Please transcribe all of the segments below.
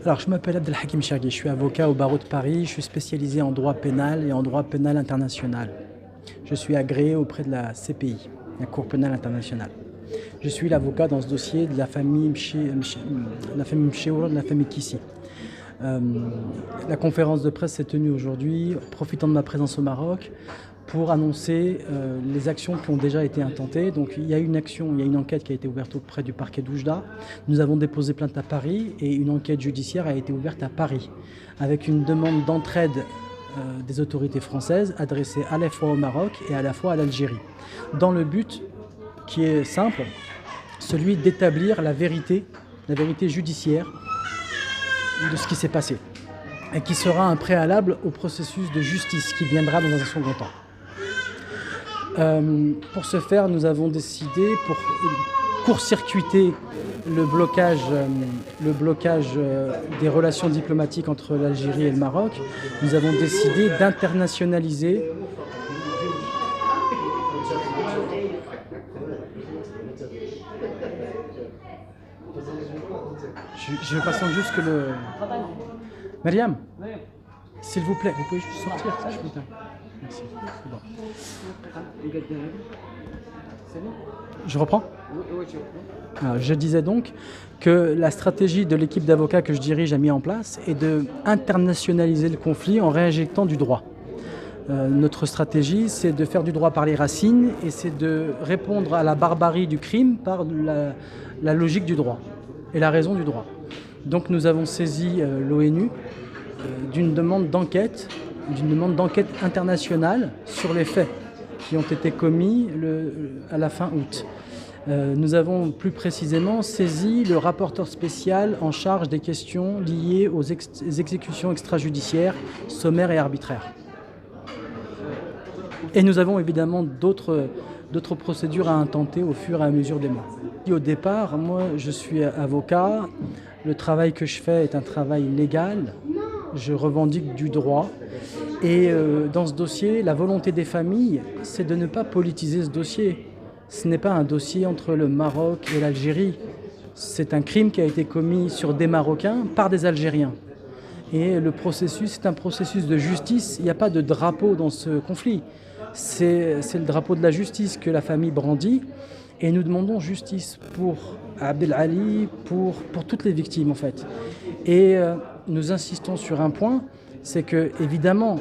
Alors, je m'appelle Abdelhakim Chergui, je suis avocat au barreau de Paris, je suis spécialisé en droit pénal et en droit pénal international. Je suis agréé auprès de la CPI, la Cour pénale internationale. Je suis l'avocat dans ce dossier de la famille Mcheour, de la famille Kissi. La conférence de presse s'est tenue aujourd'hui, profitant de ma présence au Maroc, pour annoncer les actions qui ont déjà été intentées. Donc il y a une enquête qui a été ouverte auprès du parquet d'Oujda. Nous avons déposé plainte à Paris et une enquête judiciaire a été ouverte à Paris, avec une demande d'entraide des autorités françaises adressée à la fois au Maroc et à la fois à l'Algérie, dans le but qui est simple, celui d'établir la vérité judiciaire de ce qui s'est passé, et qui sera un préalable au processus de justice qui viendra dans un second temps. Pour ce faire, nous avons décidé, pour court-circuiter le blocage des relations diplomatiques entre l'Algérie et le Maroc, nous avons décidé d'internationaliser Je patiente juste que le... Mariam, s'il vous plaît, vous pouvez juste sortir, ça, je vous plaît. Merci. Bon. Je reprends ? Alors, je disais donc que la stratégie de l'équipe d'avocats que je dirige a mis en place est de internationaliser le conflit en réinjectant du droit. Notre stratégie, c'est de faire du droit par les racines et c'est de répondre à la barbarie du crime par la logique du droit et la raison du droit. Donc nous avons saisi l'ONU d'une demande d'enquête internationale sur les faits qui ont été commis à la fin août. Nous avons plus précisément saisi le rapporteur spécial en charge des questions liées aux exécutions extrajudiciaires, sommaires et arbitraires. Et nous avons évidemment d'autres procédures à intenter au fur et à mesure des mois. Au départ, moi, je suis avocat. Le travail que je fais est un travail légal. Je revendique du droit. Et dans ce dossier, la volonté des familles, c'est de ne pas politiser ce dossier. Ce n'est pas un dossier entre le Maroc et l'Algérie. C'est un crime qui a été commis sur des Marocains par des Algériens. Et le processus, c'est un processus de justice. Il n'y a pas de drapeau dans ce conflit. C'est le drapeau de la justice que la famille brandit. Et nous demandons justice pour Abdelali, pour toutes les victimes en fait. Et nous insistons sur un point, c'est que évidemment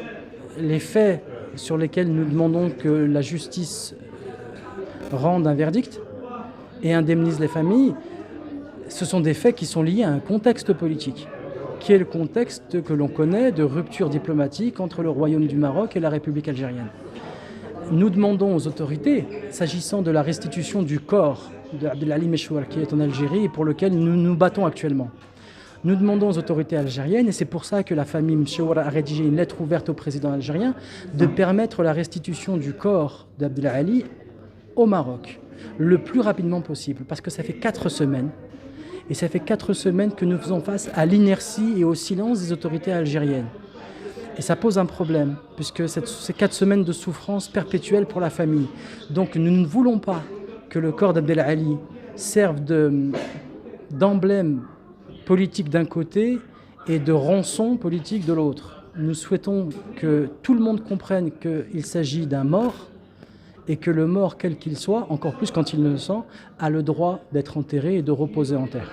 les faits sur lesquels nous demandons que la justice rende un verdict et indemnise les familles, ce sont des faits qui sont liés à un contexte politique, qui est le contexte que l'on connaît de rupture diplomatique entre le Royaume du Maroc et la République algérienne. Nous demandons aux autorités, s'agissant de la restitution du corps d'Abdelali Mcheour qui est en Algérie et pour lequel nous nous battons actuellement. Nous demandons aux autorités algériennes, et c'est pour ça que la famille Mcheour a rédigé une lettre ouverte au président algérien, de permettre la restitution du corps d'Abdelali au Maroc le plus rapidement possible, parce que ça fait 4 semaines, et ça fait 4 semaines que nous faisons face à l'inertie et au silence des autorités algériennes. Et ça pose un problème, puisque c'est 4 semaines de souffrance perpétuelle pour la famille. Donc nous ne voulons pas que le corps d'Abdelali serve d'emblème politique d'un côté et de rançon politique de l'autre. Nous souhaitons que tout le monde comprenne qu'il s'agit d'un mort et que le mort, quel qu'il soit, encore plus quand il le sent, a le droit d'être enterré et de reposer en terre.